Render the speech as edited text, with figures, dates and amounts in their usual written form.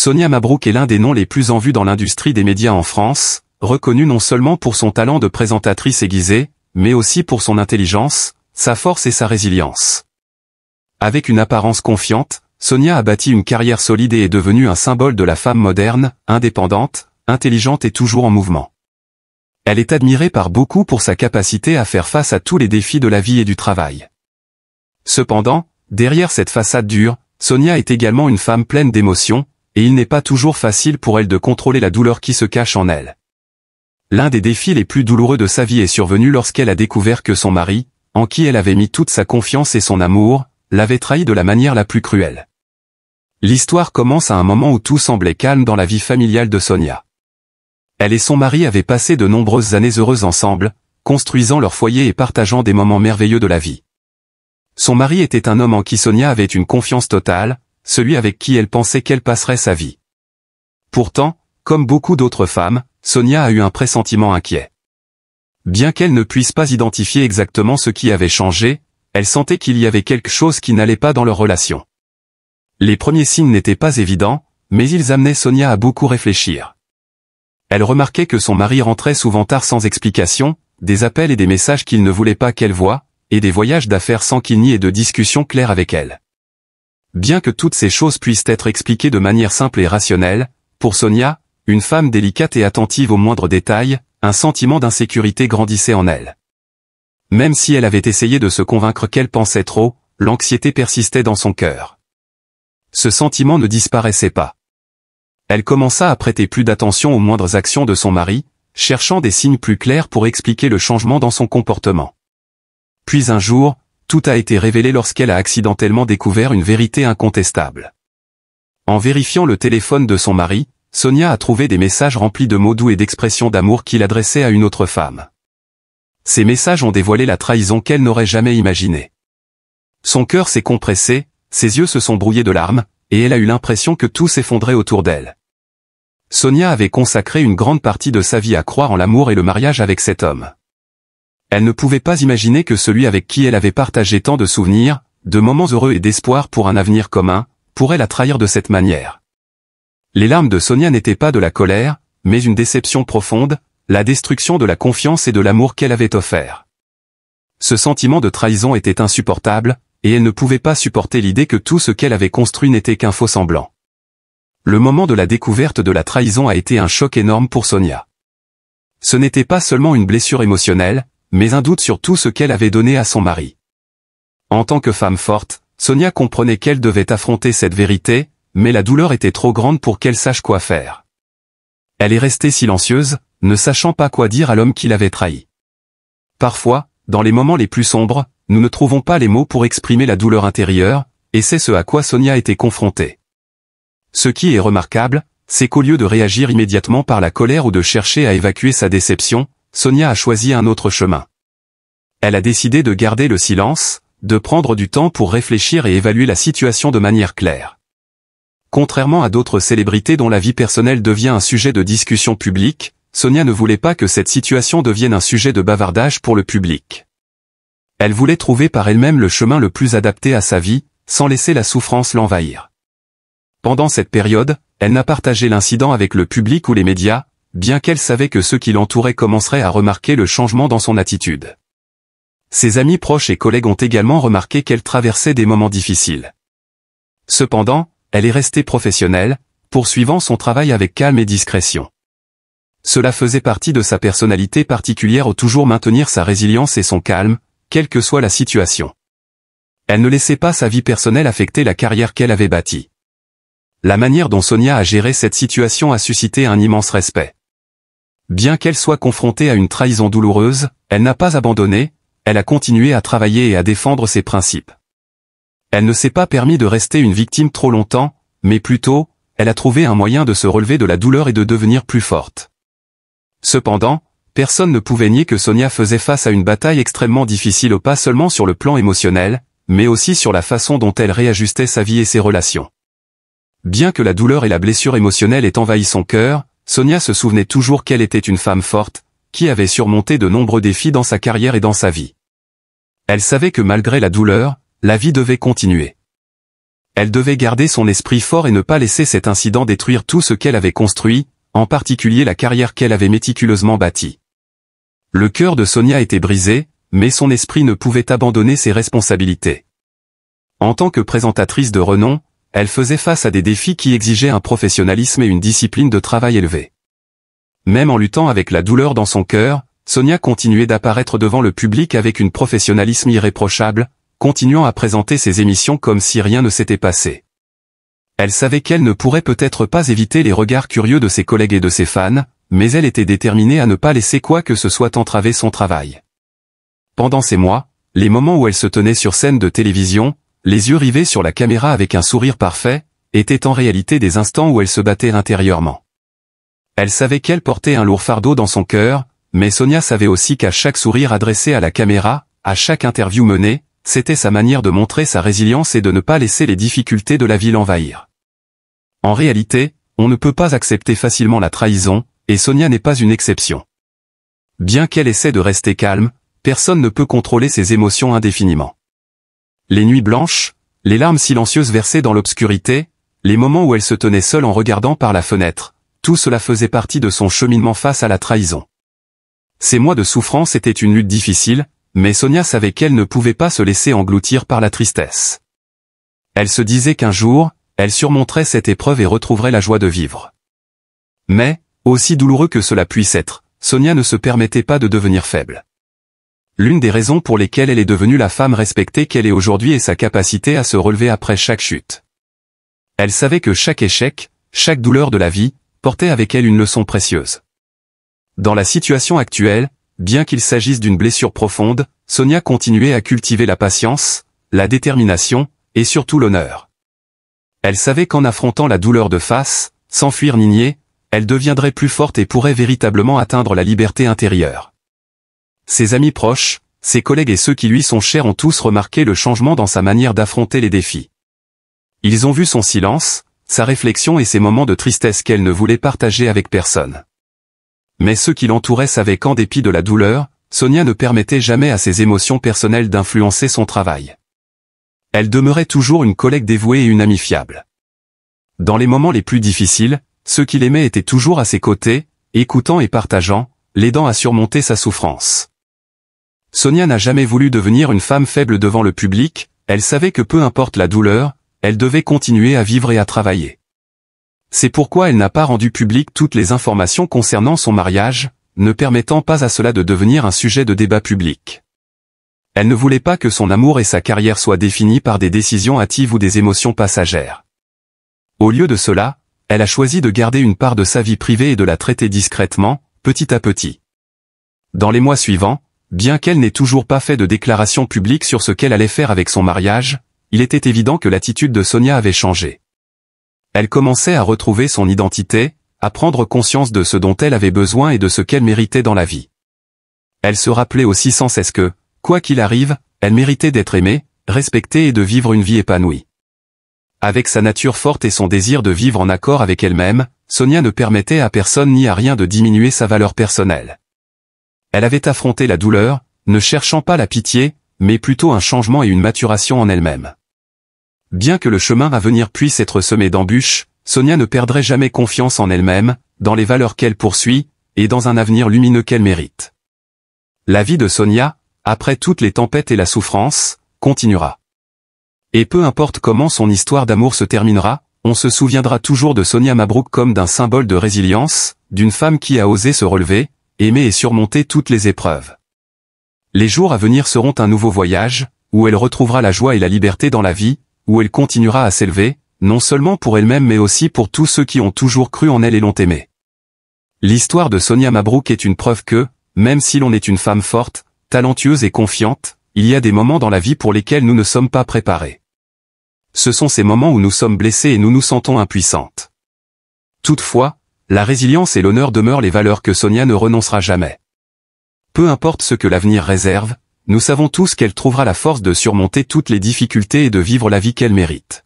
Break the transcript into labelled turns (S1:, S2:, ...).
S1: Sonia Mabrouk est l'un des noms les plus en vue dans l'industrie des médias en France, reconnue non seulement pour son talent de présentatrice aiguisée, mais aussi pour son intelligence, sa force et sa résilience. Avec une apparence confiante, Sonia a bâti une carrière solide et est devenue un symbole de la femme moderne, indépendante, intelligente et toujours en mouvement. Elle est admirée par beaucoup pour sa capacité à faire face à tous les défis de la vie et du travail. Cependant, derrière cette façade dure, Sonia est également une femme pleine d'émotions, et il n'est pas toujours facile pour elle de contrôler la douleur qui se cache en elle. L'un des défis les plus douloureux de sa vie est survenu lorsqu'elle a découvert que son mari, en qui elle avait mis toute sa confiance et son amour, l'avait trahi de la manière la plus cruelle. L'histoire commence à un moment où tout semblait calme dans la vie familiale de Sonia. Elle et son mari avaient passé de nombreuses années heureuses ensemble, construisant leur foyer et partageant des moments merveilleux de la vie. Son mari était un homme en qui Sonia avait une confiance totale, celui avec qui elle pensait qu'elle passerait sa vie. Pourtant, comme beaucoup d'autres femmes, Sonia a eu un pressentiment inquiet. Bien qu'elle ne puisse pas identifier exactement ce qui avait changé, elle sentait qu'il y avait quelque chose qui n'allait pas dans leur relation. Les premiers signes n'étaient pas évidents, mais ils amenaient Sonia à beaucoup réfléchir. Elle remarquait que son mari rentrait souvent tard sans explication, des appels et des messages qu'il ne voulait pas qu'elle voie, et des voyages d'affaires sans qu'il n'y ait de discussion claire avec elle. Bien que toutes ces choses puissent être expliquées de manière simple et rationnelle, pour Sonia, une femme délicate et attentive aux moindres détails, un sentiment d'insécurité grandissait en elle. Même si elle avait essayé de se convaincre qu'elle pensait trop, l'anxiété persistait dans son cœur. Ce sentiment ne disparaissait pas. Elle commença à prêter plus d'attention aux moindres actions de son mari, cherchant des signes plus clairs pour expliquer le changement dans son comportement. Puis un jour, tout a été révélé lorsqu'elle a accidentellement découvert une vérité incontestable. En vérifiant le téléphone de son mari, Sonia a trouvé des messages remplis de mots doux et d'expressions d'amour qu'il adressait à une autre femme. Ces messages ont dévoilé la trahison qu'elle n'aurait jamais imaginée. Son cœur s'est compressé, ses yeux se sont brouillés de larmes, et elle a eu l'impression que tout s'effondrait autour d'elle. Sonia avait consacré une grande partie de sa vie à croire en l'amour et le mariage avec cet homme. Elle ne pouvait pas imaginer que celui avec qui elle avait partagé tant de souvenirs, de moments heureux et d'espoir pour un avenir commun, pourrait la trahir de cette manière. Les larmes de Sonia n'étaient pas de la colère, mais une déception profonde, la destruction de la confiance et de l'amour qu'elle avait offert. Ce sentiment de trahison était insupportable, et elle ne pouvait pas supporter l'idée que tout ce qu'elle avait construit n'était qu'un faux semblant. Le moment de la découverte de la trahison a été un choc énorme pour Sonia. Ce n'était pas seulement une blessure émotionnelle, mais un doute sur tout ce qu'elle avait donné à son mari. En tant que femme forte, Sonia comprenait qu'elle devait affronter cette vérité, mais la douleur était trop grande pour qu'elle sache quoi faire. Elle est restée silencieuse, ne sachant pas quoi dire à l'homme qui l'avait trahi. Parfois, dans les moments les plus sombres, nous ne trouvons pas les mots pour exprimer la douleur intérieure, et c'est ce à quoi Sonia était confrontée. Ce qui est remarquable, c'est qu'au lieu de réagir immédiatement par la colère ou de chercher à évacuer sa déception, Sonia a choisi un autre chemin. Elle a décidé de garder le silence, de prendre du temps pour réfléchir et évaluer la situation de manière claire. Contrairement à d'autres célébrités dont la vie personnelle devient un sujet de discussion publique, Sonia ne voulait pas que cette situation devienne un sujet de bavardage pour le public. Elle voulait trouver par elle-même le chemin le plus adapté à sa vie, sans laisser la souffrance l'envahir. Pendant cette période, elle n'a partagé l'incident avec le public ou les médias, bien qu'elle savait que ceux qui l'entouraient commenceraient à remarquer le changement dans son attitude. Ses amis proches et collègues ont également remarqué qu'elle traversait des moments difficiles. Cependant, elle est restée professionnelle, poursuivant son travail avec calme et discrétion. Cela faisait partie de sa personnalité particulière au toujours maintenir sa résilience et son calme, quelle que soit la situation. Elle ne laissait pas sa vie personnelle affecter la carrière qu'elle avait bâtie. La manière dont Sonia a géré cette situation a suscité un immense respect. Bien qu'elle soit confrontée à une trahison douloureuse, elle n'a pas abandonné, elle a continué à travailler et à défendre ses principes. Elle ne s'est pas permis de rester une victime trop longtemps, mais plutôt, elle a trouvé un moyen de se relever de la douleur et de devenir plus forte. Cependant, personne ne pouvait nier que Sonia faisait face à une bataille extrêmement difficile pas seulement sur le plan émotionnel, mais aussi sur la façon dont elle réajustait sa vie et ses relations. Bien que la douleur et la blessure émotionnelle aient envahi son cœur, Sonia se souvenait toujours qu'elle était une femme forte, qui avait surmonté de nombreux défis dans sa carrière et dans sa vie. Elle savait que malgré la douleur, la vie devait continuer. Elle devait garder son esprit fort et ne pas laisser cet incident détruire tout ce qu'elle avait construit, en particulier la carrière qu'elle avait méticuleusement bâtie. Le cœur de Sonia était brisé, mais son esprit ne pouvait abandonner ses responsabilités. En tant que présentatrice de renom, elle faisait face à des défis qui exigeaient un professionnalisme et une discipline de travail élevée. Même en luttant avec la douleur dans son cœur, Sonia continuait d'apparaître devant le public avec un professionnalisme irréprochable, continuant à présenter ses émissions comme si rien ne s'était passé. Elle savait qu'elle ne pourrait peut-être pas éviter les regards curieux de ses collègues et de ses fans, mais elle était déterminée à ne pas laisser quoi que ce soit entraver son travail. Pendant ces mois, les moments où elle se tenait sur scène de télévision, les yeux rivés sur la caméra avec un sourire parfait, étaient en réalité des instants où elle se battait intérieurement. Elle savait qu'elle portait un lourd fardeau dans son cœur, mais Sonia savait aussi qu'à chaque sourire adressé à la caméra, à chaque interview menée, c'était sa manière de montrer sa résilience et de ne pas laisser les difficultés de la vie l'envahir. En réalité, on ne peut pas accepter facilement la trahison, et Sonia n'est pas une exception. Bien qu'elle essaie de rester calme, personne ne peut contrôler ses émotions indéfiniment. Les nuits blanches, les larmes silencieuses versées dans l'obscurité, les moments où elle se tenait seule en regardant par la fenêtre, tout cela faisait partie de son cheminement face à la trahison. Ces mois de souffrance étaient une lutte difficile, mais Sonia savait qu'elle ne pouvait pas se laisser engloutir par la tristesse. Elle se disait qu'un jour, elle surmonterait cette épreuve et retrouverait la joie de vivre. Mais, aussi douloureux que cela puisse être, Sonia ne se permettait pas de devenir faible. L'une des raisons pour lesquelles elle est devenue la femme respectée qu'elle est aujourd'hui est sa capacité à se relever après chaque chute. Elle savait que chaque échec, chaque douleur de la vie, portait avec elle une leçon précieuse. Dans la situation actuelle, bien qu'il s'agisse d'une blessure profonde, Sonia continuait à cultiver la patience, la détermination, et surtout l'honneur. Elle savait qu'en affrontant la douleur de face, sans fuir ni nier, elle deviendrait plus forte et pourrait véritablement atteindre la liberté intérieure. Ses amis proches, ses collègues et ceux qui lui sont chers ont tous remarqué le changement dans sa manière d'affronter les défis. Ils ont vu son silence, sa réflexion et ses moments de tristesse qu'elle ne voulait partager avec personne. Mais ceux qui l'entouraient savaient qu'en dépit de la douleur, Sonia ne permettait jamais à ses émotions personnelles d'influencer son travail. Elle demeurait toujours une collègue dévouée et une amie fiable. Dans les moments les plus difficiles, ceux qui l'aimaient étaient toujours à ses côtés, écoutant et partageant, l'aidant à surmonter sa souffrance. Sonia n'a jamais voulu devenir une femme faible devant le public, elle savait que peu importe la douleur, elle devait continuer à vivre et à travailler. C'est pourquoi elle n'a pas rendu publiques toutes les informations concernant son mariage, ne permettant pas à cela de devenir un sujet de débat public. Elle ne voulait pas que son amour et sa carrière soient définis par des décisions hâtives ou des émotions passagères. Au lieu de cela, elle a choisi de garder une part de sa vie privée et de la traiter discrètement, petit à petit. Dans les mois suivants, bien qu'elle n'ait toujours pas fait de déclaration publique sur ce qu'elle allait faire avec son mariage, il était évident que l'attitude de Sonia avait changé. Elle commençait à retrouver son identité, à prendre conscience de ce dont elle avait besoin et de ce qu'elle méritait dans la vie. Elle se rappelait aussi sans cesse que, quoi qu'il arrive, elle méritait d'être aimée, respectée et de vivre une vie épanouie. Avec sa nature forte et son désir de vivre en accord avec elle-même, Sonia ne permettait à personne ni à rien de diminuer sa valeur personnelle. Elle avait affronté la douleur, ne cherchant pas la pitié, mais plutôt un changement et une maturation en elle-même. Bien que le chemin à venir puisse être semé d'embûches, Sonia ne perdrait jamais confiance en elle-même, dans les valeurs qu'elle poursuit, et dans un avenir lumineux qu'elle mérite. La vie de Sonia, après toutes les tempêtes et la souffrance, continuera. Et peu importe comment son histoire d'amour se terminera, on se souviendra toujours de Sonia Mabrouk comme d'un symbole de résilience, d'une femme qui a osé se relever, aimer et surmonter toutes les épreuves. Les jours à venir seront un nouveau voyage, où elle retrouvera la joie et la liberté dans la vie, où elle continuera à s'élever, non seulement pour elle-même mais aussi pour tous ceux qui ont toujours cru en elle et l'ont aimée. L'histoire de Sonia Mabrouk est une preuve que, même si l'on est une femme forte, talentueuse et confiante, il y a des moments dans la vie pour lesquels nous ne sommes pas préparés. Ce sont ces moments où nous sommes blessés et nous nous sentons impuissantes. Toutefois, la résilience et l'honneur demeurent les valeurs que Sonia ne renoncera jamais. Peu importe ce que l'avenir réserve, nous savons tous qu'elle trouvera la force de surmonter toutes les difficultés et de vivre la vie qu'elle mérite.